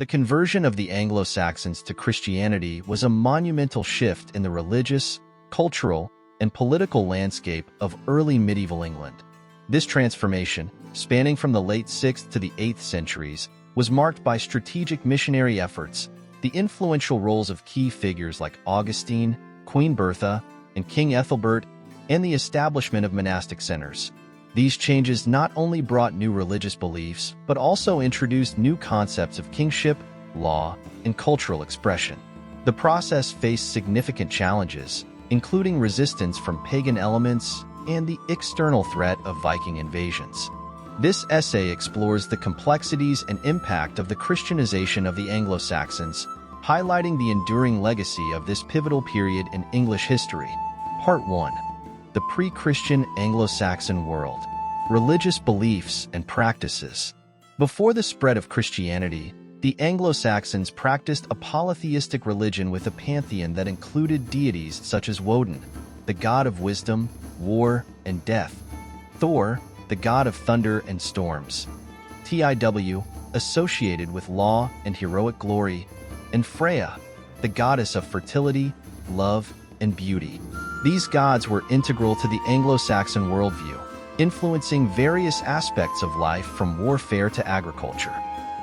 The conversion of the Anglo-Saxons to Christianity was a monumental shift in the religious, cultural, and political landscape of early medieval England. This transformation, spanning from the late 6th to the 8th centuries, was marked by strategic missionary efforts, the influential roles of key figures like Augustine, Queen Bertha, and King Ethelbert, and the establishment of monastic centers. These changes not only brought new religious beliefs, but also introduced new concepts of kingship, law, and cultural expression. The process faced significant challenges, including resistance from pagan elements and the external threat of Viking invasions. This essay explores the complexities and impact of the Christianization of the Anglo-Saxons, highlighting the enduring legacy of this pivotal period in English history. Part 1. The Pre-Christian Anglo-Saxon World. Religious Beliefs and Practices. Before the spread of Christianity, the Anglo-Saxons practiced a polytheistic religion with a pantheon that included deities such as Woden, the god of wisdom, war, and death; Thor, the god of thunder and storms; Tiw, associated with law and heroic glory; and Freya, the goddess of fertility, love, and beauty. These gods were integral to the Anglo-Saxon worldview, influencing various aspects of life from warfare to agriculture.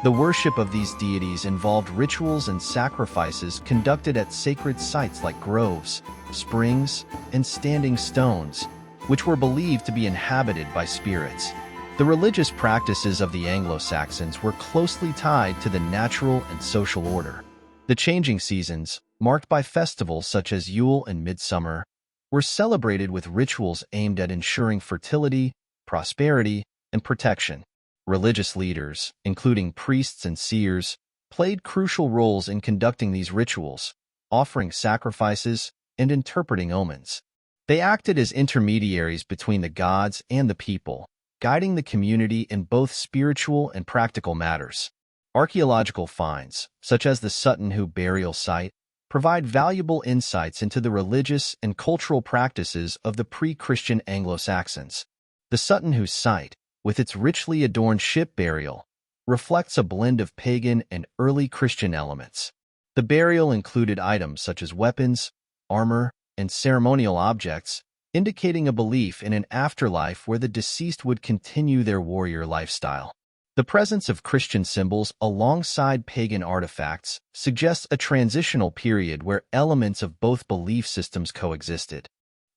The worship of these deities involved rituals and sacrifices conducted at sacred sites like groves, springs, and standing stones, which were believed to be inhabited by spirits. The religious practices of the Anglo-Saxons were closely tied to the natural and social order. The changing seasons, marked by festivals such as Yule and Midsummer, were celebrated with rituals aimed at ensuring fertility, prosperity, and protection. Religious leaders, including priests and seers, played crucial roles in conducting these rituals, offering sacrifices and interpreting omens. They acted as intermediaries between the gods and the people, guiding the community in both spiritual and practical matters. Archaeological finds, such as the Sutton Hoo burial site, provide valuable insights into the religious and cultural practices of the pre-Christian Anglo-Saxons. The Sutton Hoo site, with its richly adorned ship burial, reflects a blend of pagan and early Christian elements. The burial included items such as weapons, armor, and ceremonial objects, indicating a belief in an afterlife where the deceased would continue their warrior lifestyle. The presence of Christian symbols alongside pagan artifacts suggests a transitional period where elements of both belief systems coexisted.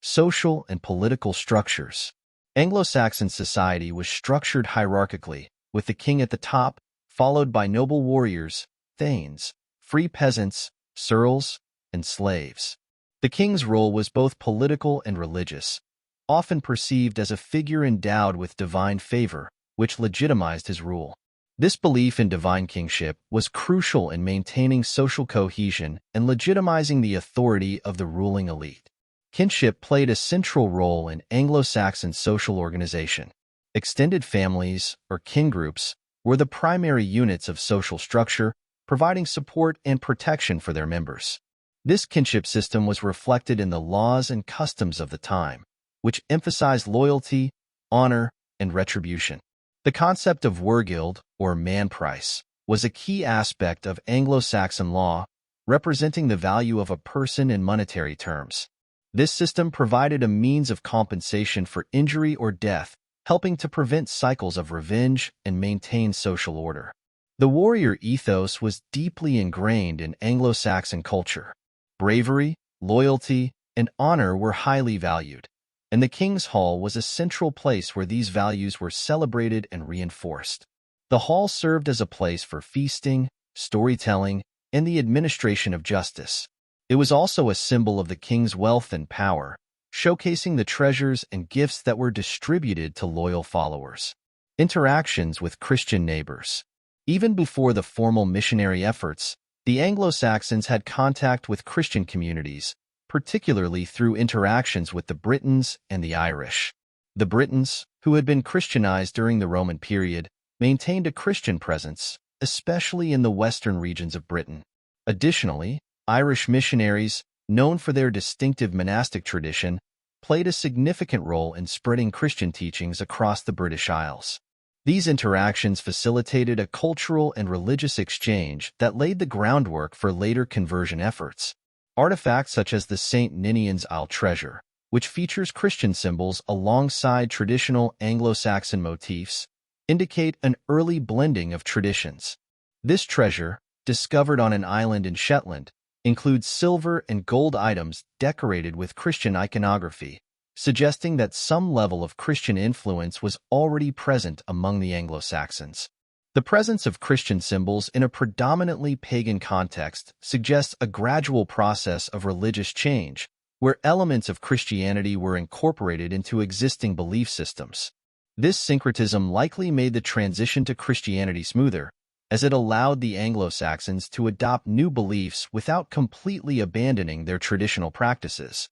Social and political structures. Anglo-Saxon society was structured hierarchically, with the king at the top, followed by noble warriors, thanes, free peasants, ceorls, and slaves. The king's role was both political and religious, often perceived as a figure endowed with divine favor, which legitimized his rule. This belief in divine kingship was crucial in maintaining social cohesion and legitimizing the authority of the ruling elite. Kinship played a central role in Anglo-Saxon social organization. Extended families, or kin groups, were the primary units of social structure, providing support and protection for their members. This kinship system was reflected in the laws and customs of the time, which emphasized loyalty, honor, and retribution. The concept of wergild, or man price, was a key aspect of Anglo-Saxon law, representing the value of a person in monetary terms. This system provided a means of compensation for injury or death, helping to prevent cycles of revenge and maintain social order. The warrior ethos was deeply ingrained in Anglo-Saxon culture. Bravery, loyalty, and honor were highly valued, and the King's Hall was a central place where these values were celebrated and reinforced. The hall served as a place for feasting, storytelling, and the administration of justice. It was also a symbol of the king's wealth and power, showcasing the treasures and gifts that were distributed to loyal followers. Interactions with Christian neighbors. Even before the formal missionary efforts, the Anglo-Saxons had contact with Christian communities, particularly through interactions with the Britons and the Irish. The Britons, who had been Christianized during the Roman period, maintained a Christian presence, especially in the western regions of Britain. Additionally, Irish missionaries, known for their distinctive monastic tradition, played a significant role in spreading Christian teachings across the British Isles. These interactions facilitated a cultural and religious exchange that laid the groundwork for later conversion efforts. Artifacts such as the St. Ninian's Isle treasure, which features Christian symbols alongside traditional Anglo-Saxon motifs, indicate an early blending of traditions. This treasure, discovered on an island in Shetland, includes silver and gold items decorated with Christian iconography, suggesting that some level of Christian influence was already present among the Anglo-Saxons. The presence of Christian symbols in a predominantly pagan context suggests a gradual process of religious change, where elements of Christianity were incorporated into existing belief systems. This syncretism likely made the transition to Christianity smoother, as it allowed the Anglo-Saxons to adopt new beliefs without completely abandoning their traditional practices.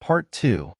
Part 2.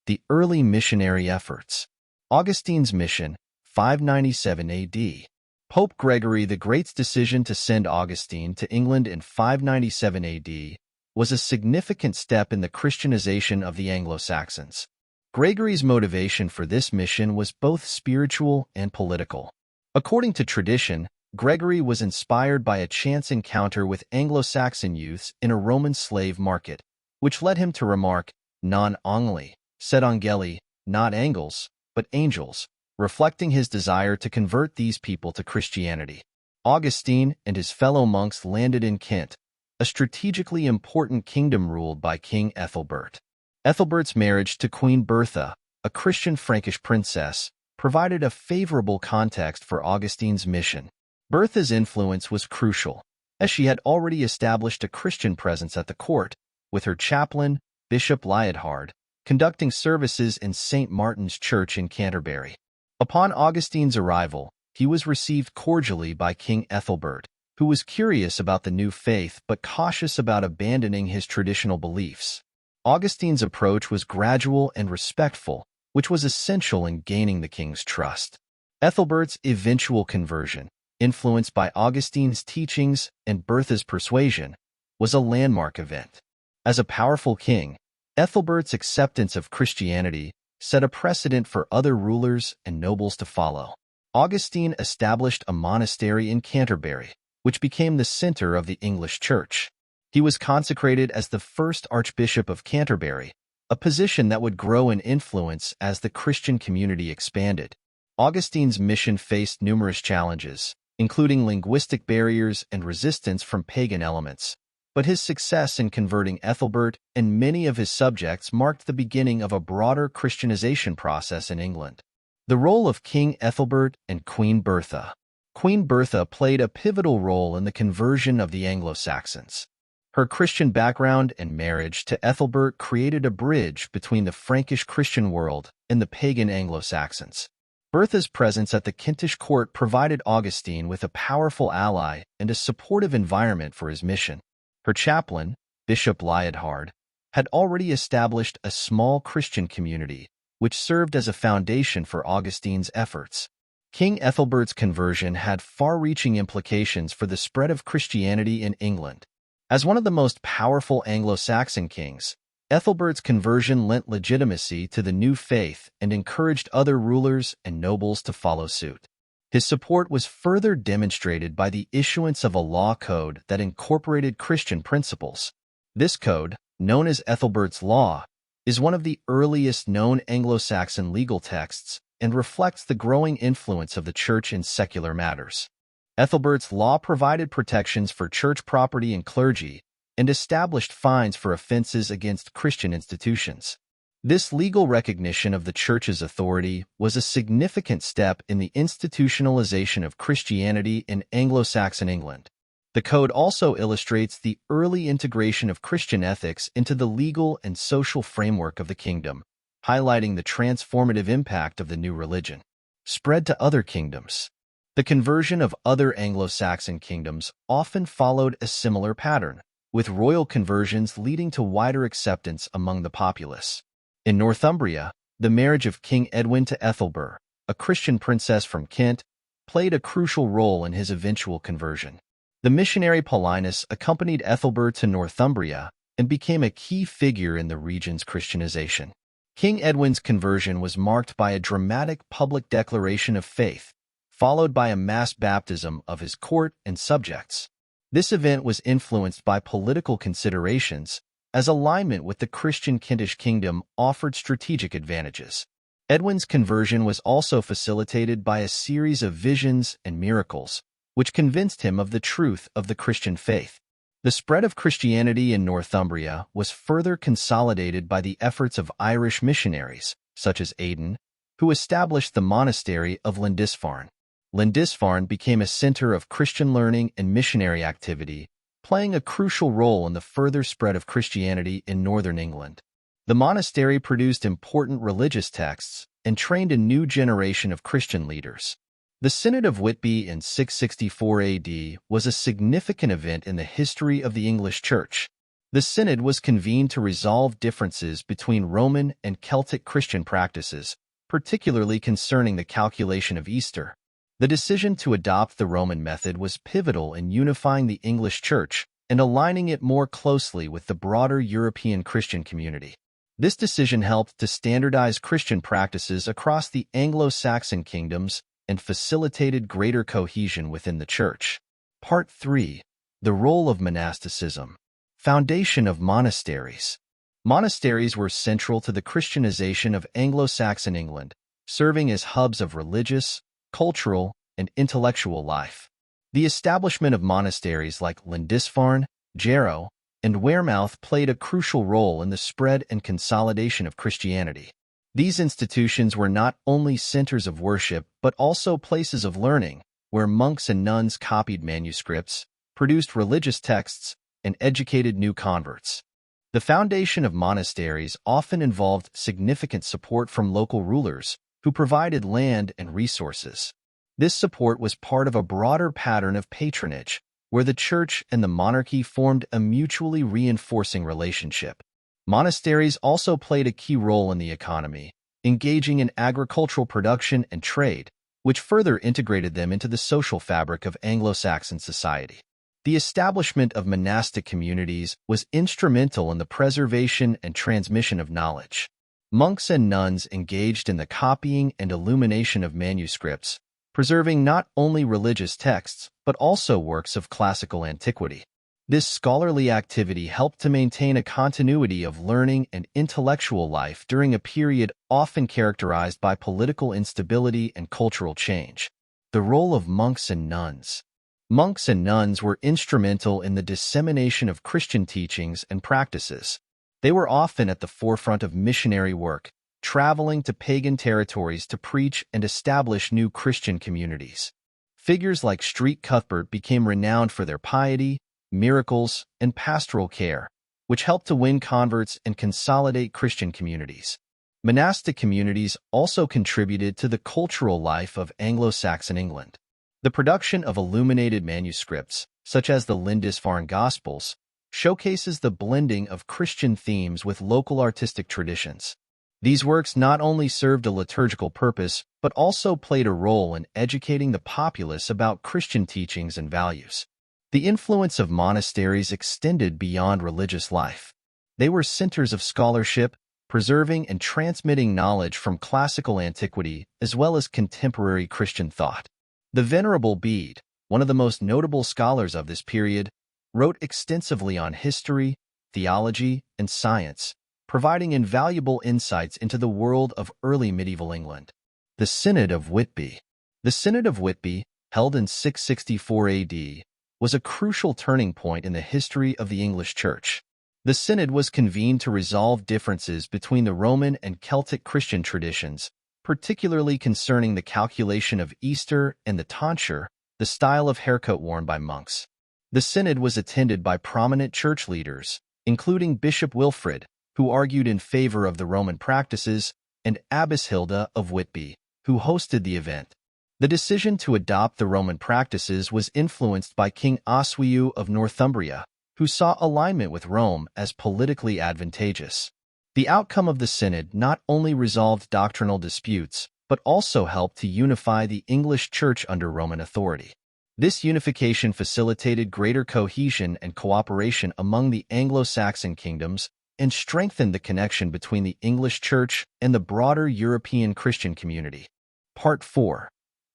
The Early Missionary Efforts. Augustine's mission, 597 AD. Pope Gregory the Great's decision to send Augustine to England in 597 AD was a significant step in the Christianization of the Anglo-Saxons. Gregory's motivation for this mission was both spiritual and political. According to tradition, Gregory was inspired by a chance encounter with Anglo-Saxon youths in a Roman slave market, which led him to remark, "Non angli, sed angeli," not angles, but angels, reflecting his desire to convert these people to Christianity. Augustine and his fellow monks landed in Kent, a strategically important kingdom ruled by King Ethelbert. Ethelbert's marriage to Queen Bertha, a Christian Frankish princess, provided a favorable context for Augustine's mission. Bertha's influence was crucial, as she had already established a Christian presence at the court, with her chaplain, Bishop Liudhard, conducting services in St. Martin's Church in Canterbury. Upon Augustine's arrival, he was received cordially by King Ethelbert, who was curious about the new faith but cautious about abandoning his traditional beliefs. Augustine's approach was gradual and respectful, which was essential in gaining the king's trust. Ethelbert's eventual conversion, influenced by Augustine's teachings and Bertha's persuasion, was a landmark event. As a powerful king, Ethelbert's acceptance of Christianity set a precedent for other rulers and nobles to follow. Augustine established a monastery in Canterbury, which became the center of the English Church. He was consecrated as the first Archbishop of Canterbury, a position that would grow in influence as the Christian community expanded. Augustine's mission faced numerous challenges, including linguistic barriers and resistance from pagan elements, but his success in converting Ethelbert and many of his subjects marked the beginning of a broader Christianization process in England. The role of King Ethelbert and Queen Bertha. Queen Bertha played a pivotal role in the conversion of the Anglo-Saxons. Her Christian background and marriage to Ethelbert created a bridge between the Frankish Christian world and the pagan Anglo-Saxons. Bertha's presence at the Kentish court provided Augustine with a powerful ally and a supportive environment for his mission. Her chaplain, Bishop Liudhard, had already established a small Christian community, which served as a foundation for Augustine's efforts. King Ethelbert's conversion had far-reaching implications for the spread of Christianity in England. As one of the most powerful Anglo-Saxon kings, Ethelbert's conversion lent legitimacy to the new faith and encouraged other rulers and nobles to follow suit. His support was further demonstrated by the issuance of a law code that incorporated Christian principles. This code, known as Ethelbert's Law, is one of the earliest known Anglo-Saxon legal texts and reflects the growing influence of the Church in secular matters. Ethelbert's Law provided protections for church property and clergy and established fines for offenses against Christian institutions. This legal recognition of the Church's authority was a significant step in the institutionalization of Christianity in Anglo-Saxon England. The code also illustrates the early integration of Christian ethics into the legal and social framework of the kingdom, highlighting the transformative impact of the new religion. Spread to other kingdoms. The conversion of other Anglo-Saxon kingdoms often followed a similar pattern, with royal conversions leading to wider acceptance among the populace. In Northumbria, the marriage of King Edwin to Ethelbert, a Christian princess from Kent, played a crucial role in his eventual conversion. The missionary Paulinus accompanied Ethelbert to Northumbria and became a key figure in the region's Christianization. King Edwin's conversion was marked by a dramatic public declaration of faith, followed by a mass baptism of his court and subjects. This event was influenced by political considerations, as alignment with the Christian Kentish kingdom offered strategic advantages. Edwin's conversion was also facilitated by a series of visions and miracles, which convinced him of the truth of the Christian faith. The spread of Christianity in Northumbria was further consolidated by the efforts of Irish missionaries, such as Aidan, who established the monastery of Lindisfarne. Lindisfarne became a center of Christian learning and missionary activity, playing a crucial role in the further spread of Christianity in northern England. The monastery produced important religious texts and trained a new generation of Christian leaders. The Synod of Whitby in 664 AD was a significant event in the history of the English Church. The Synod was convened to resolve differences between Roman and Celtic Christian practices, particularly concerning the calculation of Easter. The decision to adopt the Roman method was pivotal in unifying the English Church and aligning it more closely with the broader European Christian community. This decision helped to standardize Christian practices across the Anglo-Saxon kingdoms and facilitated greater cohesion within the Church. Part 3. The role of monasticism. Foundation of monasteries. Monasteries were central to the Christianization of Anglo-Saxon England, serving as hubs of religious, cultural, and intellectual life. The establishment of monasteries like Lindisfarne, Jarrow, and Wearmouth played a crucial role in the spread and consolidation of Christianity. These institutions were not only centers of worship but also places of learning, where monks and nuns copied manuscripts, produced religious texts, and educated new converts. The foundation of monasteries often involved significant support from local rulers, who provided land and resources. This support was part of a broader pattern of patronage, where the church and the monarchy formed a mutually reinforcing relationship. Monasteries also played a key role in the economy, engaging in agricultural production and trade, which further integrated them into the social fabric of Anglo-Saxon society. The establishment of monastic communities was instrumental in the preservation and transmission of knowledge. Monks and nuns engaged in the copying and illumination of manuscripts, preserving not only religious texts but also works of classical antiquity. This scholarly activity helped to maintain a continuity of learning and intellectual life during a period often characterized by political instability and cultural change. The role of monks and nuns. Monks and nuns were instrumental in the dissemination of Christian teachings and practices. They were often at the forefront of missionary work, traveling to pagan territories to preach and establish new Christian communities. Figures like Street Cuthbert became renowned for their piety, miracles, and pastoral care, which helped to win converts and consolidate Christian communities. Monastic communities also contributed to the cultural life of Anglo-Saxon England. The production of illuminated manuscripts, such as the Lindisfarne Gospels, showcases the blending of Christian themes with local artistic traditions. These works not only served a liturgical purpose, but also played a role in educating the populace about Christian teachings and values. The influence of monasteries extended beyond religious life. They were centers of scholarship, preserving and transmitting knowledge from classical antiquity as well as contemporary Christian thought. The Venerable Bede, one of the most notable scholars of this period, wrote extensively on history, theology, and science, providing invaluable insights into the world of early medieval England. The Synod of Whitby. The Synod of Whitby, held in 664 AD, was a crucial turning point in the history of the English Church. The Synod was convened to resolve differences between the Roman and Celtic Christian traditions, particularly concerning the calculation of Easter and the tonsure, the style of haircut worn by monks. The Synod was attended by prominent church leaders, including Bishop Wilfrid, who argued in favor of the Roman practices, and Abbess Hilda of Whitby, who hosted the event. The decision to adopt the Roman practices was influenced by King Oswiu of Northumbria, who saw alignment with Rome as politically advantageous. The outcome of the Synod not only resolved doctrinal disputes, but also helped to unify the English Church under Roman authority. This unification facilitated greater cohesion and cooperation among the Anglo-Saxon kingdoms and strengthened the connection between the English Church and the broader European Christian community. Part 4.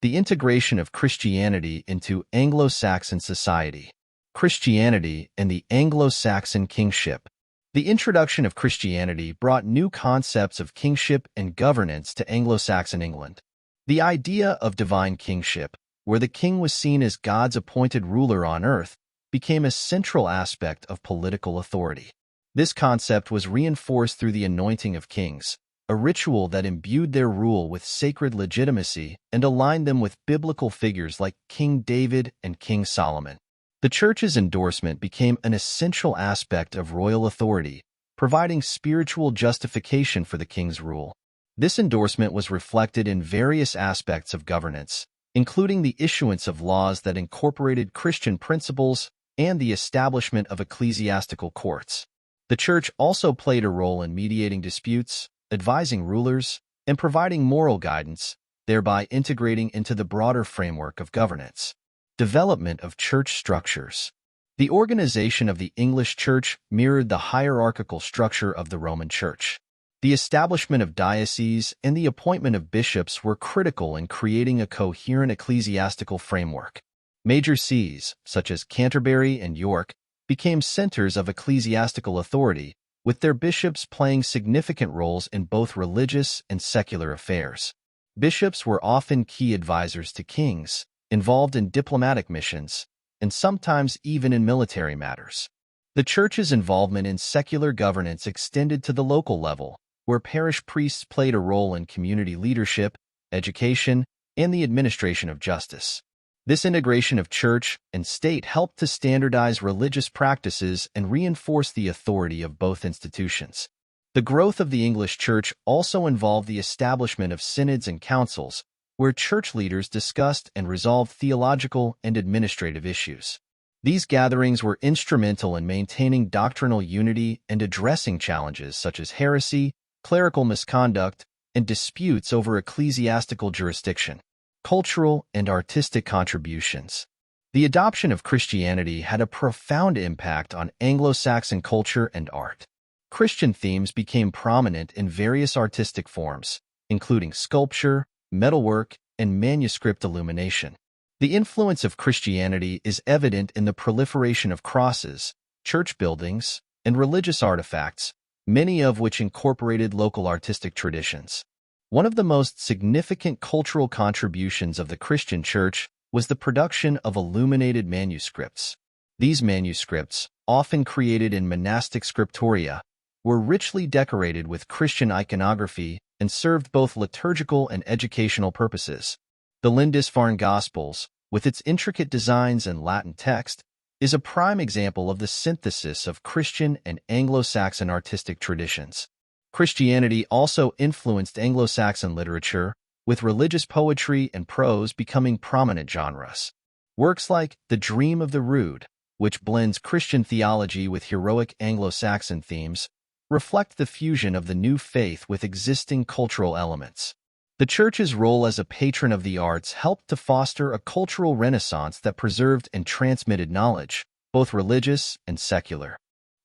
The integration of Christianity into Anglo-Saxon society. Christianity and the Anglo-Saxon kingship. The introduction of Christianity brought new concepts of kingship and governance to Anglo-Saxon England. The idea of divine kingship, where the king was seen as God's appointed ruler on earth, became a central aspect of political authority. This concept was reinforced through the anointing of kings, a ritual that imbued their rule with sacred legitimacy and aligned them with biblical figures like King David and King Solomon. The Church's endorsement became an essential aspect of royal authority, providing spiritual justification for the king's rule. This endorsement was reflected in various aspects of governance, including the issuance of laws that incorporated Christian principles and the establishment of ecclesiastical courts. The Church also played a role in mediating disputes, advising rulers, and providing moral guidance, thereby integrating into the broader framework of governance. Development of church structures. The organization of the English Church mirrored the hierarchical structure of the Roman Church. The establishment of dioceses and the appointment of bishops were critical in creating a coherent ecclesiastical framework. Major sees, such as Canterbury and York, became centers of ecclesiastical authority, with their bishops playing significant roles in both religious and secular affairs. Bishops were often key advisors to kings, involved in diplomatic missions, and sometimes even in military matters. The Church's involvement in secular governance extended to the local level, where parish priests played a role in community leadership, education, and the administration of justice. This integration of church and state helped to standardize religious practices and reinforce the authority of both institutions. The growth of the English Church also involved the establishment of synods and councils, where church leaders discussed and resolved theological and administrative issues. These gatherings were instrumental in maintaining doctrinal unity and addressing challenges such as heresy, clerical misconduct, and disputes over ecclesiastical jurisdiction. Cultural and artistic contributions. The adoption of Christianity had a profound impact on Anglo-Saxon culture and art. Christian themes became prominent in various artistic forms, including sculpture, metalwork, and manuscript illumination. The influence of Christianity is evident in the proliferation of crosses, church buildings, and religious artifacts, many of which incorporated local artistic traditions. One of the most significant cultural contributions of the Christian Church was the production of illuminated manuscripts. These manuscripts, often created in monastic scriptoria, were richly decorated with Christian iconography and served both liturgical and educational purposes. The Lindisfarne Gospels, with its intricate designs and Latin text, is a prime example of the synthesis of Christian and Anglo-Saxon artistic traditions. Christianity also influenced Anglo-Saxon literature, with religious poetry and prose becoming prominent genres. Works like The Dream of the Rood, which blends Christian theology with heroic Anglo-Saxon themes, reflect the fusion of the new faith with existing cultural elements. The Church's role as a patron of the arts helped to foster a cultural renaissance that preserved and transmitted knowledge, both religious and secular.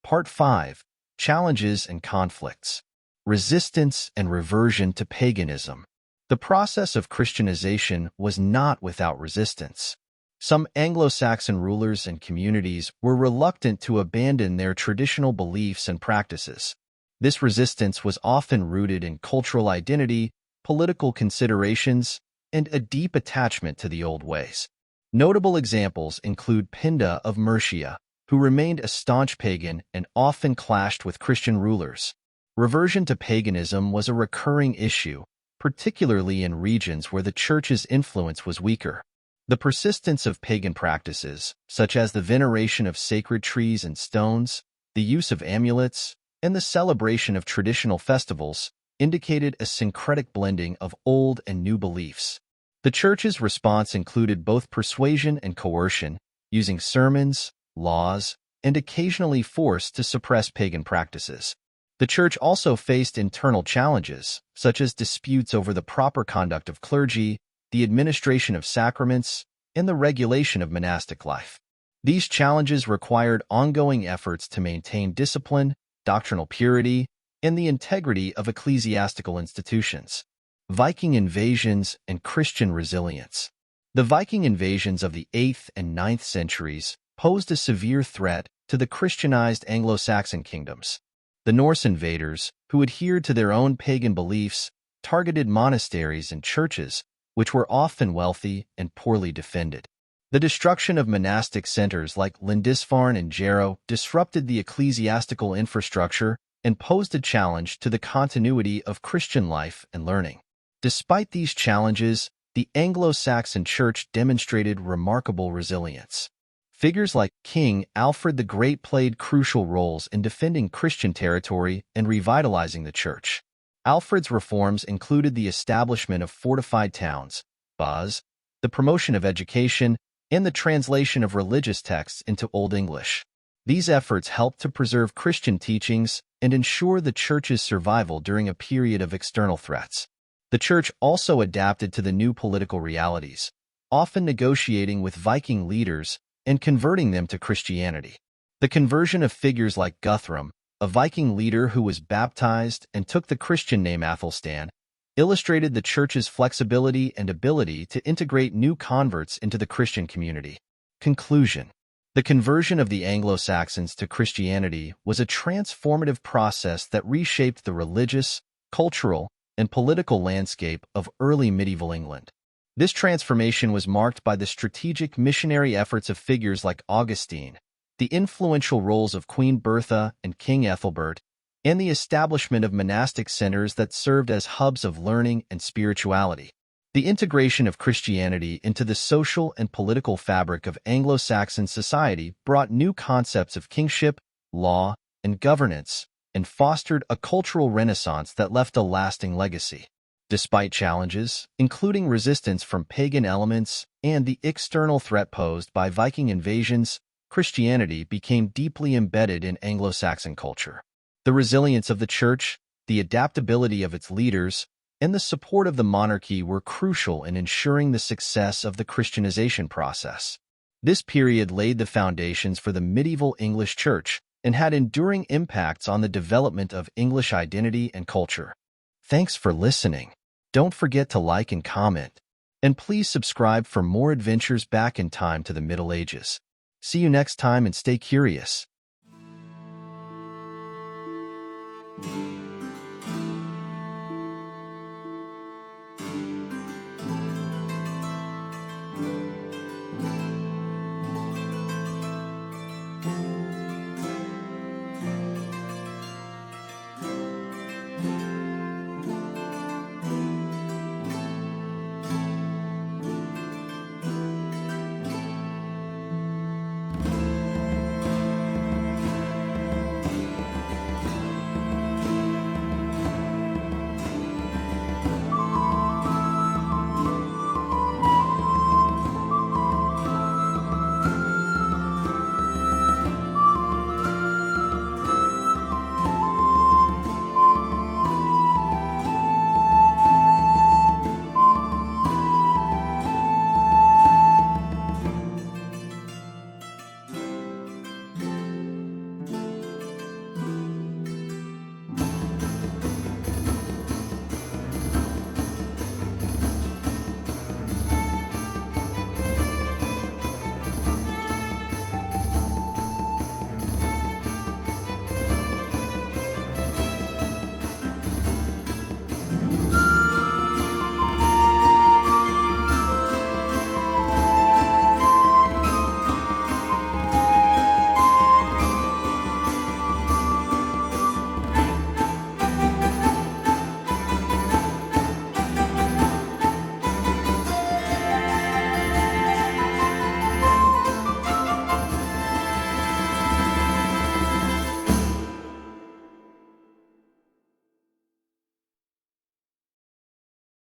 Part 5. Challenges and conflicts. Resistance and reversion to paganism. The process of Christianization was not without resistance. Some Anglo-Saxon rulers and communities were reluctant to abandon their traditional beliefs and practices. This resistance was often rooted in cultural identity, political considerations, and a deep attachment to the old ways. Notable examples include Pinda of Mercia, who remained a staunch pagan and often clashed with Christian rulers. Reversion to paganism was a recurring issue, particularly in regions where the Church's influence was weaker. The persistence of pagan practices, such as the veneration of sacred trees and stones, the use of amulets, and the celebration of traditional festivals, indicated a syncretic blending of old and new beliefs. The Church's response included both persuasion and coercion, using sermons, laws, and occasionally force to suppress pagan practices. The Church also faced internal challenges, such as disputes over the proper conduct of clergy, the administration of sacraments, and the regulation of monastic life. These challenges required ongoing efforts to maintain discipline, doctrinal purity, and the integrity of ecclesiastical institutions. Viking invasions and Christian resilience. The Viking invasions of the 8th and 9th centuries posed a severe threat to the Christianized Anglo-Saxon kingdoms. The Norse invaders, who adhered to their own pagan beliefs, targeted monasteries and churches, which were often wealthy and poorly defended. The destruction of monastic centers like Lindisfarne and Jarrow disrupted the ecclesiastical infrastructure and posed a challenge to the continuity of Christian life and learning. Despite these challenges, the Anglo-Saxon Church demonstrated remarkable resilience. Figures like King Alfred the Great played crucial roles in defending Christian territory and revitalizing the Church. Alfred's reforms included the establishment of fortified towns, baths, the promotion of education, and the translation of religious texts into Old English. These efforts helped to preserve Christian teachings and ensure the Church's survival during a period of external threats. The Church also adapted to the new political realities, often negotiating with Viking leaders and converting them to Christianity. The conversion of figures like Guthrum, a Viking leader who was baptized and took the Christian name Athelstan, illustrated the Church's flexibility and ability to integrate new converts into the Christian community. Conclusion. The conversion of the Anglo-Saxons to Christianity was a transformative process that reshaped the religious, cultural, and political landscape of early medieval England. This transformation was marked by the strategic missionary efforts of figures like Augustine, the influential roles of Queen Bertha and King Ethelbert, and the establishment of monastic centers that served as hubs of learning and spirituality. The integration of Christianity into the social and political fabric of Anglo-Saxon society brought new concepts of kingship, law, and governance, and fostered a cultural renaissance that left a lasting legacy. Despite challenges, including resistance from pagan elements and the external threat posed by Viking invasions, Christianity became deeply embedded in Anglo-Saxon culture. The resilience of the Church, the adaptability of its leaders, and the support of the monarchy were crucial in ensuring the success of the Christianization process. This period laid the foundations for the medieval English Church and had enduring impacts on the development of English identity and culture. Thanks for listening. Don't forget to like and comment, and please subscribe for more adventures back in time to the Middle Ages. See you next time and stay curious.